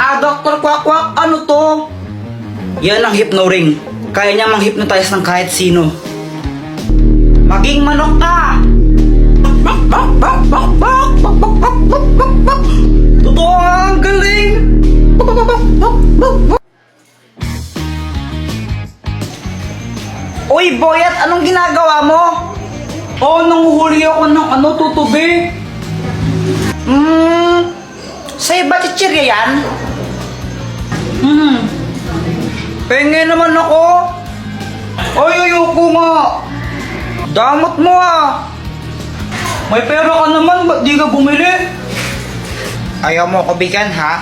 Dr. Quack, ano to? Yan ang hypno-ring. Kaya niya mang-hypnotize ng kahit sino. Maging manok ka! Totoo, ang galing! Uy, Boyat, anong ginagawa mo? Nanguhuli ako ng tutubi. Sa'yo ba chichirya yan? Pengen naman ako. Ayoko nga. Damot mo ah. May pera ka naman, ba't di ka bumili? Ayaw mo ko bigyan ha?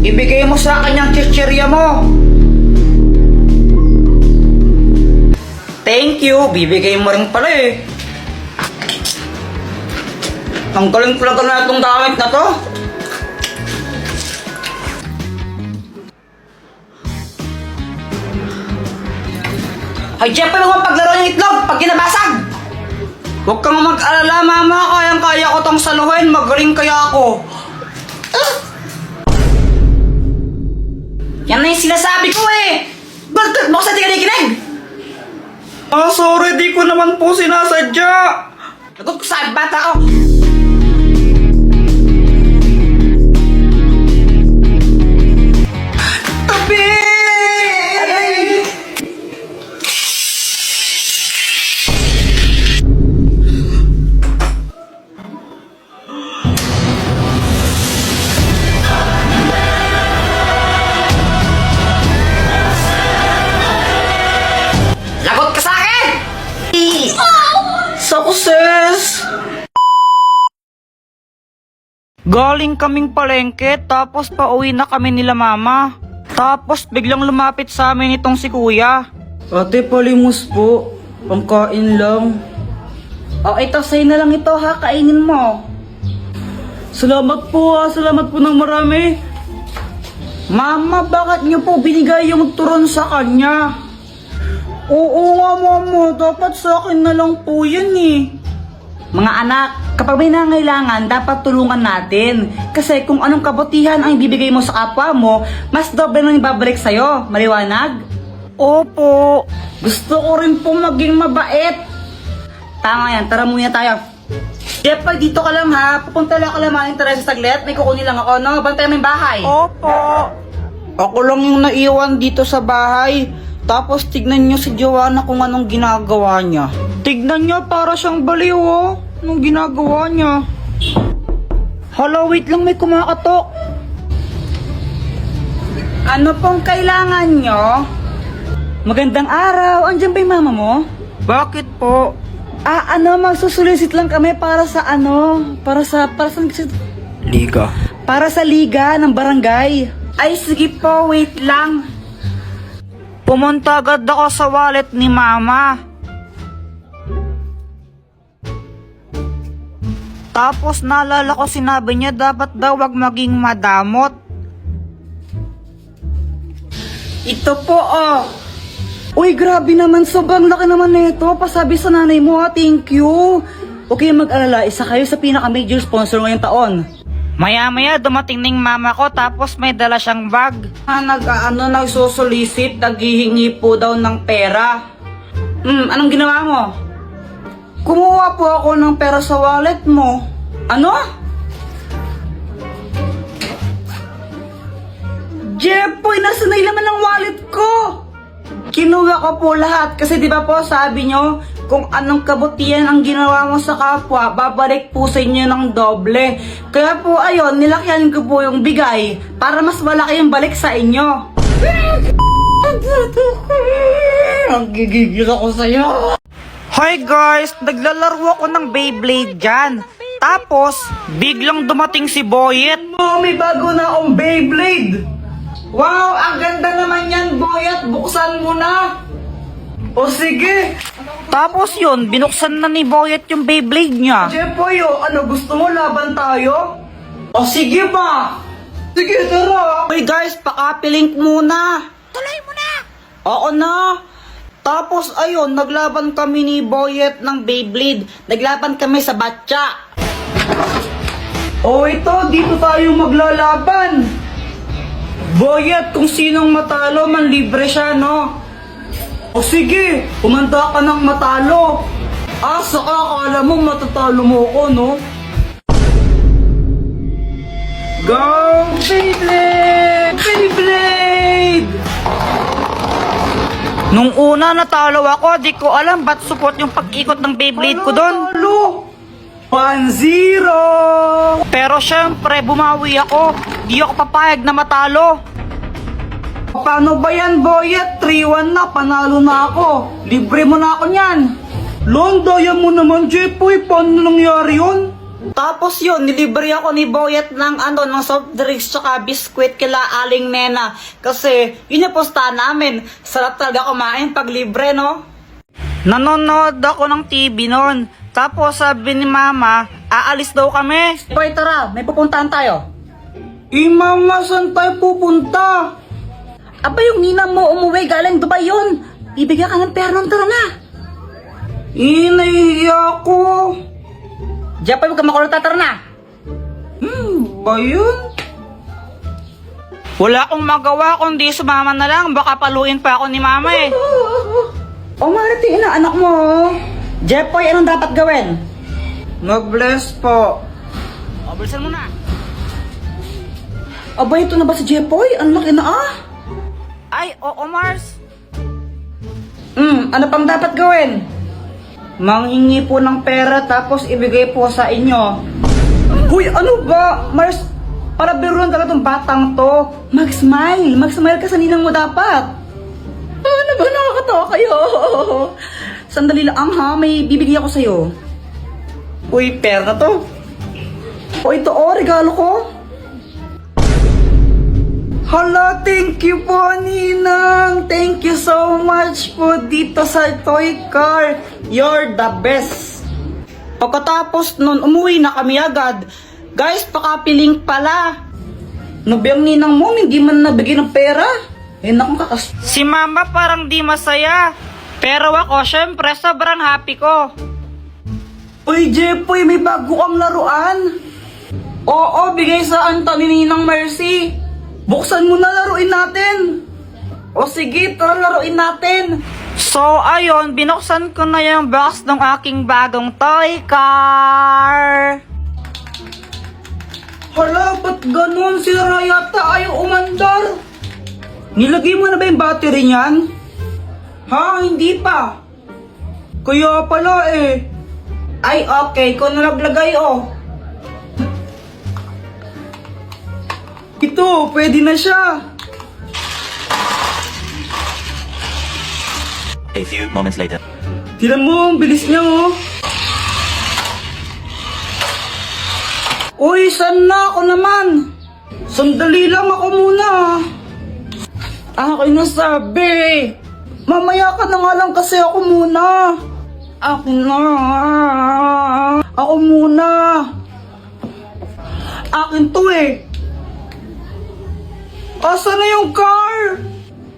Ibigay mo sa akin yung chichirya mo. Thank you, bibigay mo rin pala eh. Ang galing talaga na itong gamit na to. Ay, Jeff, huwag mo paglaro ng itlog pag ginabasag. Huwag kang mag-alala, mama. Kayang-kaya ko tong saluhin. Magaling kaya ako. Yan na yung sinasabi ko eh. Bakit mo kasi di ka nakikinig? Sorry, di ko naman po sinasadya. Lagot ko sa bata ko. Tabi! Lagot ka sa akin! Success! Galing kaming palengke, tapos pauwi na kami nila mama. Tapos biglang lumapit sa amin itong si kuya. Ate, palimos po. Pangkain lang. Ito, sa'yo na lang ito ha, kainin mo. Salamat po ha, salamat po ng marami. Mama, bakit niyo po binigay yung turon sa kanya? Oo nga mama, dapat sa akin na lang po yan eh. Mga anak, kapag may nangailangan, dapat tulungan natin. Kasi kung anong kabutihan ang ibibigay mo sa kapwa mo, mas doble nang ibabalik sa'yo. Maliwanag? Opo. Gusto ko rin po maging mabait. Tama yan, tara muna tayo. Jeff, dito ka lang ha. Pupunta lang ka lang maling Teresa saglit. May kukunin lang ako, no? Bantay mo yung bahay. Opo. Ako lang yung naiwan dito sa bahay. Tapos tignan nyo si Joanna kung anong ginagawa niya. Tignan nyo, para siyang baliw oh. Anong ginagawa niya? Hala, wait lang, may kumakatok. Ano pong kailangan nyo? Magandang araw, andyan ba yung mama mo? Bakit po? Magsusulisit lang kami para sa liga. Para sa liga ng barangay. Ay, sige po, wait lang. Pumunta agad ako sa wallet ni mama. Tapos naalala ko sinabi niya dapat daw wag maging madamot. Ito po oh. Uy, grabe naman, sobrang laki naman nito. Pasabi sa nanay mo thank you. Okay, mag-alala, isa kayo sa pinaka-major sponsor ngayong taon. Maya-maya dumating ng mama ko tapos may dala siyang bag. Nagsusulisit, naghihingi po daw ng pera. Anong ginawa mo? Kumuha po ako ng pera sa wallet mo. Ano? Jepoy, nasa na laman ng wallet ko? Kinuha ko po lahat kasi di ba po sabi nyo, kung anong kabutihan ang ginawa mo sa kapwa, babalik po sa inyo ng doble. Kaya po ayun, nilakyan ko po yung bigay para mas malaki yung balik sa inyo. Ang gigigil ako sa'yo. Hi guys, naglalaro ako ng Beyblade dyan. Tapos, biglang dumating si Boyet. May bago na akong Beyblade. Wow, ang ganda naman yan, Boyet. Buksan mo na. O sige. Tapos yun, binuksan na ni Boyet yung Beyblade niya. Jepoy, gusto mo laban tayo? O sige ba? Sige, tara. Hey guys, pakapilink muna. Tuloy mo na! Oo na. Tapos ayun, naglaban kami ni Boyet ng Beyblade. Naglaban kami sa batya. Oh, ito, dito tayo maglalaban. Boyet, kung sinong matalo, manlibre siya, no? O sige, kumanda ka ng matalo. Saka akala mo matatalo mo ko, no? Go, Beyblade! Beyblade! Nung una natalo ako, di ko alam ba't support yung pag-ikot ng Beyblade ko doon. 1-0! Pero syempre, bumawi ako. Di ako papayag na matalo. Paano ba yan, Boyet? 3-1 na, panalo na ako. Libre mo na ako niyan. Daya mo naman, Jepoy. Paano nangyari yun? Tapos yun, nilibre ako ni Boyet ng ng soft drinks tsaka biskwit kila Aling Nena. Kasi yun yung posta namin. Sarap talaga kumain pag libre, no? Nanonood ako ng TV noon. Tapos sabi ni Mama, aalis daw kami. Boy, tara, may pupuntahan tayo. Mama, saan tayo pupunta? Aba, yung ninang mo umuwi galing Dubai yun. Bibigyan ka ng pera ng tara na. Nahihiya ko. Jepoy, huwag ka makulot, tara na. Ba yun? Wala akong magawa kundi sumama na lang. Baka paluin pa ako ni Mama eh. Marity, anak mo. Jepoy, anong dapat gawin? Mag-bless po. Bilisan mo na. Aba, ito na ba si Jepoy? Ang laki na Ay, oo, Mars. Ano pang dapat gawin? Manghingi po ng pera tapos ibigay po sa inyo. Uy, ano ba? Mars, para biruan talaga tong batang to. Mag-smile. Mag-smile ka sa ninang mo dapat. Ano ba? Nakakatawa kayo. Sandali lang ha, may bibigyan ako sa'yo. Uy, pera na to. O ito regalo ko. Hala, thank you po, Ninang. Thank you so much po dito sa toy car. You're the best. Pagkatapos nun, umuwi na kami agad. Guys, pakapiling pala. Nabiyang ninang mo, hindi man nabigyan ng pera. Naku, kakas... Si Mama parang di masaya. Pero ako, syempre, sobrang happy ko. Uy, Jepoy, may bago kang laruan. Oo, bigay sa Anthony ni Ninang Mercy. Buksan mo na, laruin natin. O sige, tara laruin natin. So, ayun, binuksan ko na yung box ng aking bagong toy car. Hala, ba't ganun? Sira yata ayaw umandar. Nilagay mo na ba yung battery niyan? Ha? Hindi pa. Kaya pala Ay, okay. Kung naglagay Ito, pwede na siya. A few moments later. Tignan mo, ang bilis niya Uy, saan na ako naman? Sandali lang ako muna. Akin na sabi. Mamaya ka na nga lang kasi ako muna. Ako muna. Akin to Asan na yung car?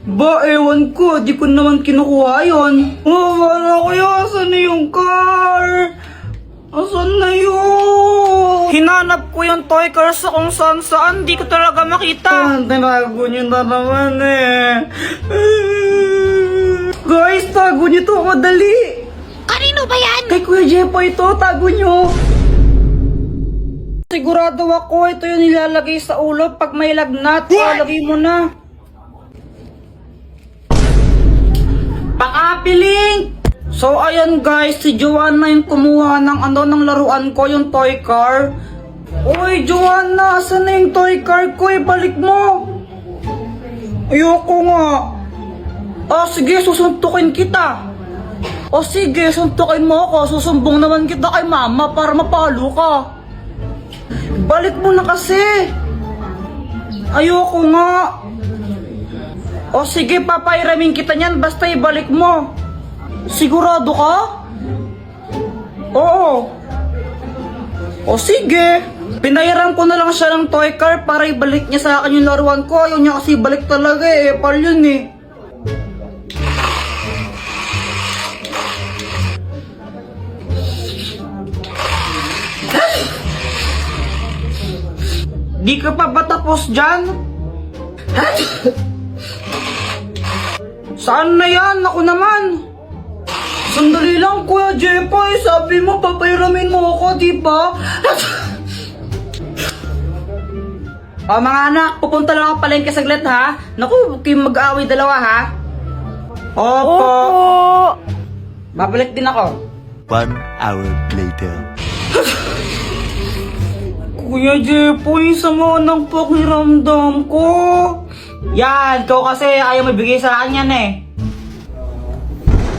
Ba, ewan ko. Di ko naman kinukuha yun. Wala ko yun. Asan na yung car? Asan na yun? Hinanap ko yung toy car sa kung saan. Di ko talaga makita. Tinago nyo na naman Guys, tago nyo to. Madali. Kanino ba yan? Kay Kuya Jepoy ito. Tago nyo. Sigurado ako, ito yung nilalagay sa ulo pag may lagnat. Lagay mo na. Pakapiling! So, ayan guys, si Joanna yung kumuha ng ng laruan ko, yung toy car. Uy, Joanna, saan na yung toy car ko? Balik mo. Ayoko nga. Sige, susuntukin kita. Sige, suntukin mo ako. Susumbong naman kita kay Mama para mapalo ka. Balik mo na kasi. Ayoko nga. Sige, papairamin kita niyan basta ibalik mo. Sigurado ka? Oo. Sige. Pinayaran ko na lang siya ng toy car para ibalik niya sa akin yung laruan ko. Ayaw niya kasi ibalik talaga Pal yun Di ka pa ba tapos dyan? Saan na yan? Ako naman. Sandali lang, Kuya Jepoy. Sabi mo, papayramin mo ako, di ba? Mga anak, pupunta lang ako palengke saglit, ha? Naku, huwag kayong mag-aaway dalawa, ha? Opo. Babalik din ako. 1 hour later. Kuya Jepoy, sama ng pakiramdam ko. Yan, ikaw kasi ayaw mabigay sa akin yan eh.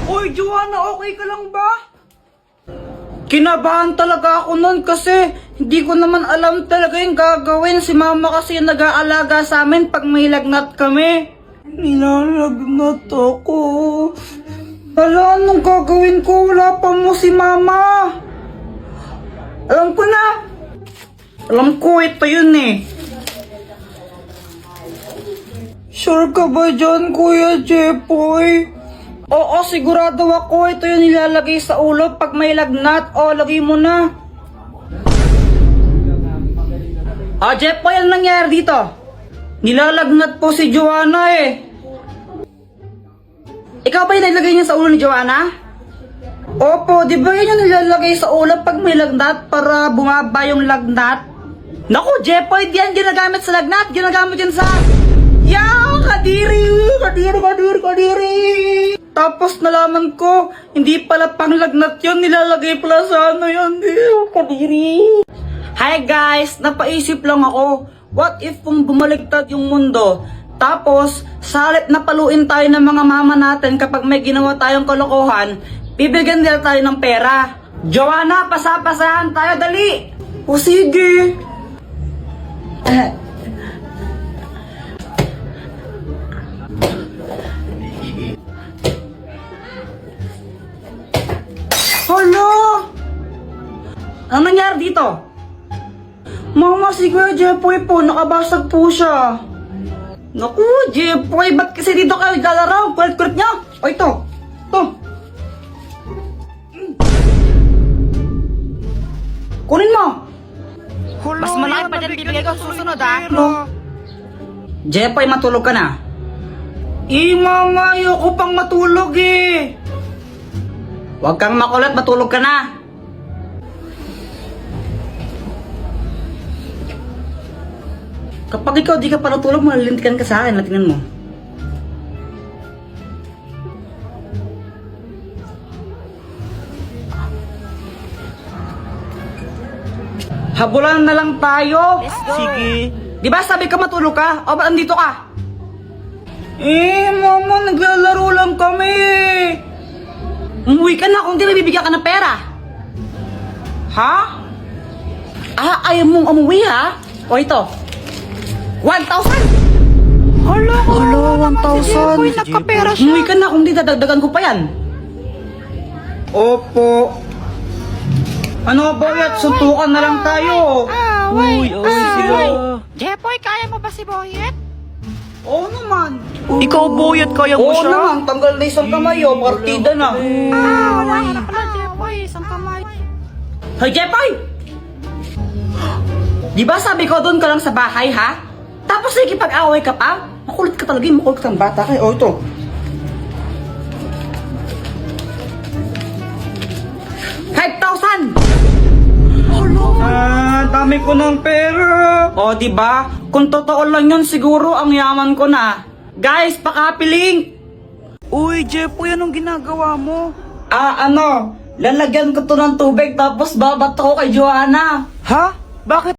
Uy, Joanna, okay ka lang ba? Kinabahan talaga ako nun kasi hindi ko naman alam talaga yung gagawin. Si mama kasi yung nag-aalaga sa amin pag may lagnat kami. Nilalagnat ako. Wala, anong gagawin ko? Wala pa mo si mama. Alam ko na. Alam ko, ito yun eh. Sure ka ba dyan, Kuya Jepoy? Oo, sigurado ako. Ito yung nilalagay sa ulo pag may lagnat. O, lagay mo na. Jepoy, ano nangyari dito? Nilalagnat po si Joanna eh. Ikaw ba yung nilagay niya sa ulo ni Joanna? Opo, di ba yun yung nilalagay sa ulo pag may lagnat para bumaba yung lagnat? Naku, Jepoy, di yan ginagamit sa lagnat. Ginagamit yan sa... Kadiri! Tapos nalaman ko, hindi pala panglagnat yun, nilalagay pala sa ano yun, kadiri. Hi guys, napaisip lang ako, what if kung bumaliktad yung mundo? Tapos, salit na paluin tayo ng mga mama natin kapag may ginawa tayong kalokohan, bibigyan nila tayo ng pera. Joanna, pasapasahan tayo, dali! O sige. Hala! Anong nangyari dito? Mama, si Kuya Jepoy po, nakabasag po siya. Naku, Jepoy, ba't kasi dito kayo galaraw? Kulit-kulit niya. O ito, ito. Kunin mo. Mas malaki pa dyan bibigay ko susunod, ha? No. Jepoy, matulog ka na. Mama, ayoko pang matulog eh. Huwag kang makulit, matulog ka na. Kapag ikaw di ka pa natulog, malilintikan ka sa akin. Tingnan mo. Habulan na lang tayo. Sige. Di ba sabi ka matulog ka? O ba't andito ka? Mama, naglalaro lang kami. Umuwi ka na kung di nabibigyan ka ng pera. Ha? Ayaw mong umuwi ha? O ito. 1,000! Hala, 1,000. Nagkapera Umuwi ka na kung di dadagdagan ko pa yan. Opo. Ano ba yan? Suntukan na lang tayo. Uy, sila. Jepoy, kaya mo ba si Boyet? Oo naman. Ikaw, Boyet, kaya mo Oo siya? naman, tanggal na isang kamay o, partida na. Wala ka na pala, Jepoy. Isang kamay. Hoy, Jepoy! Di ba sabi ko doon ka lang sa bahay, ha? Tapos nakikipag-away ka pa? Makulit ka talaga, makulit kang bata ka. O, ito. Dami ko ng pera. O, di ba? Kung totoo lang yun, siguro ang yaman ko na. Guys, pakapiling! Uy, Jepoy, anong ginagawa mo? Lalagyan ko to ng tubig tapos babato ko kay Joanna. Ha? Bakit